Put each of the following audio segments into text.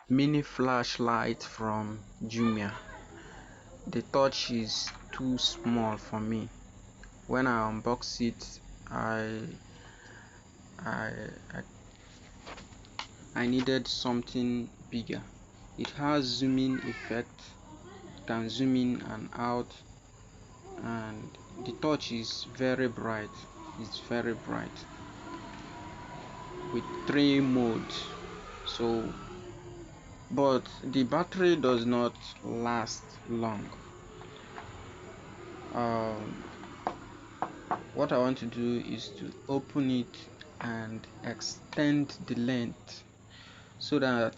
mini flashlight from Jumia. The touch is too small for me. When I unbox it, I I I, I needed something bigger. It has zoom-in effect, can zoom in and out, and the touch is very bright. It's very bright with 3 modes. So, but the battery does not last long. Um, what I want to do is to open it and extend the length so that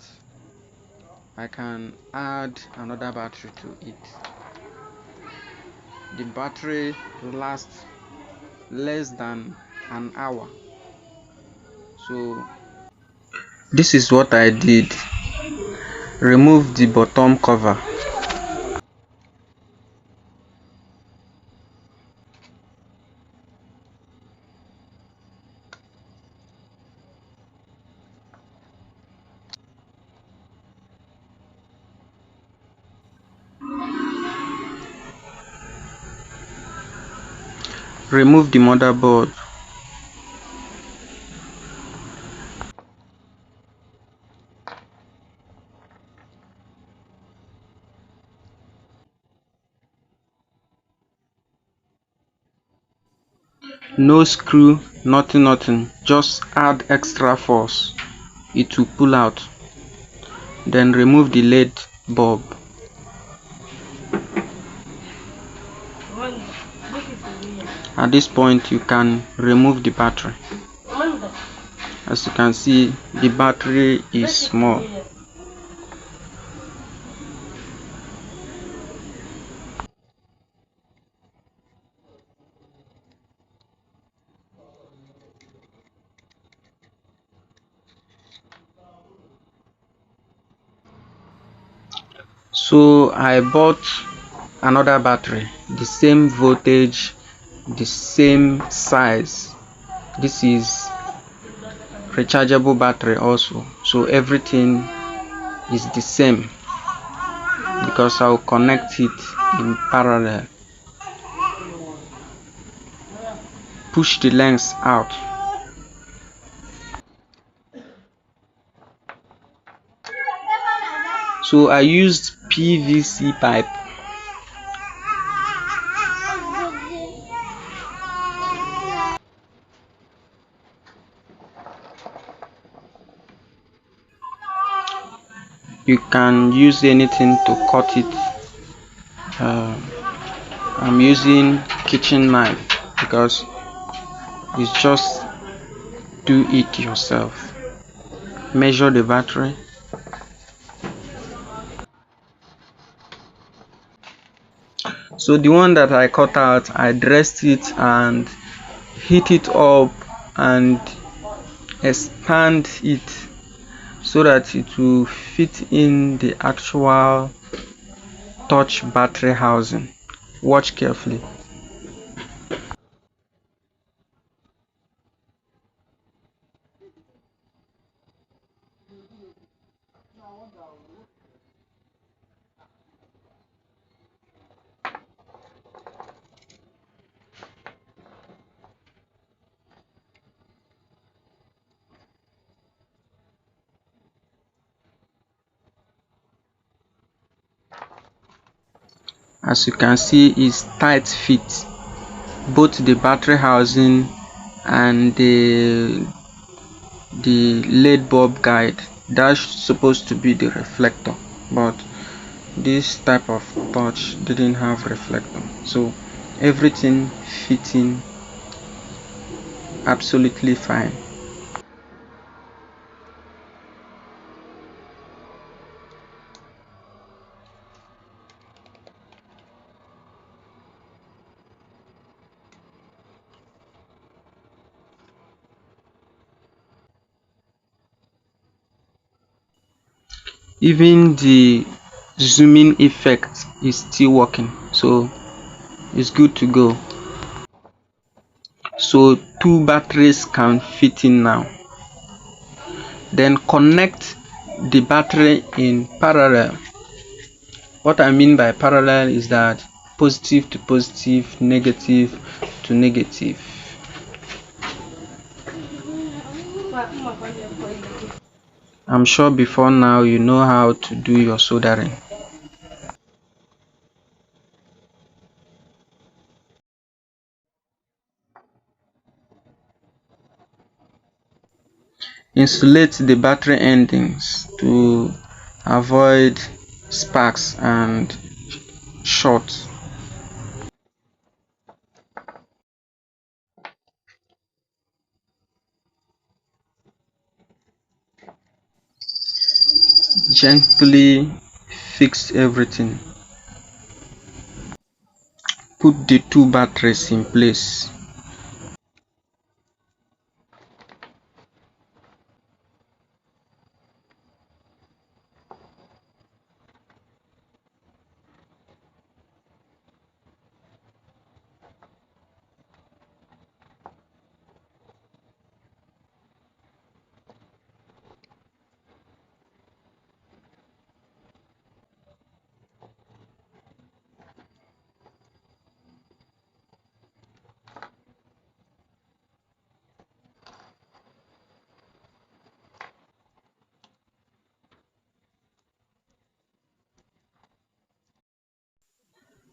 I can add another battery to it. The battery lasts less than an hour. So this is what I did. Remove the bottom cover. Remove the motherboard. No screw, nothing. Just add extra force. It will pull out. Then remove the LED bulb. At this point, you can remove the battery. As you can see, the battery is small. So I bought another battery, the same voltage, the same size. This is rechargeable battery also, so everything is the same because I'll connect it in parallel. Push the lens out. So I used PVC pipe. You can use anything to cut it. I'm using kitchen knife because it's just do it yourself. Measure the battery. So the one that I cut out, I dressed it and heat it up and expand it so that it will fit in the actual touch battery housing. Watch carefully. As you can see, it's tight fit. Both the battery housing and the LED bulb guide, that's supposed to be the reflector, but this type of touch didn't have reflector, so everything fitting absolutely fine. Even the zooming effect is still working, so it's good to go. So 2 batteries can fit in now. Then connect the battery in parallel. What I mean by parallel is that positive to positive, negative to negative. I'm sure before now you know how to do your soldering. Insulate the battery endings to avoid sparks and short. Gently fix everything. Put the two batteries in place.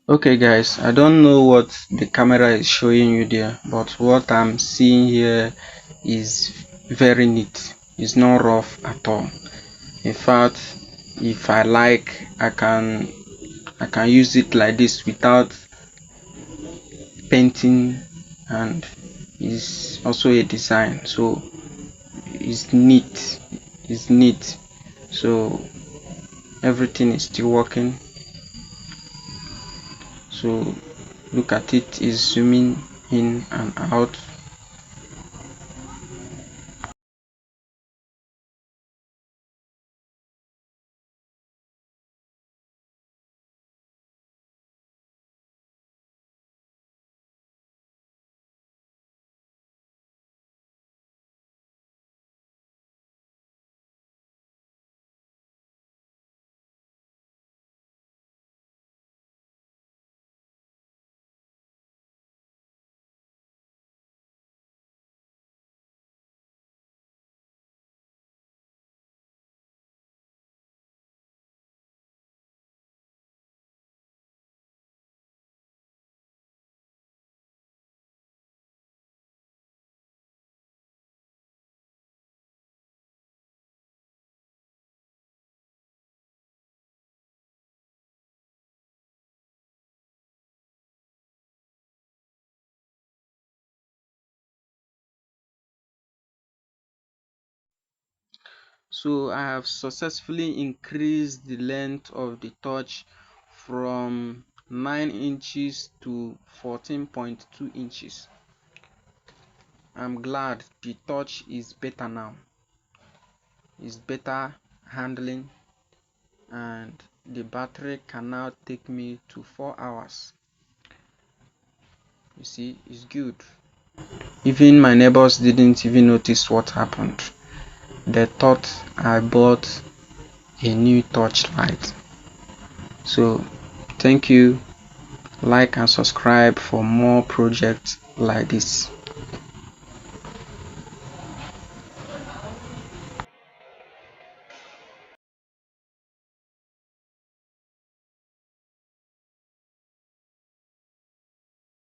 Okay guys, I don't know what the camera is showing you there, but what I'm seeing here is very neat. It's not rough at all. In fact, if I like, I can use it like this without painting, and it's also a design, so it's neat. So everything is still working. So look at it, is zooming in and out. So I have successfully increased the length of the torch from 9 inches to 14.2 inches. I'm glad the torch is better now. It's better handling, and the battery can now take me to 4 hours. You see, it's good. Even my neighbors didn't even notice what happened. They thought I bought a new torchlight. So thank you. Like and subscribe for more projects like this.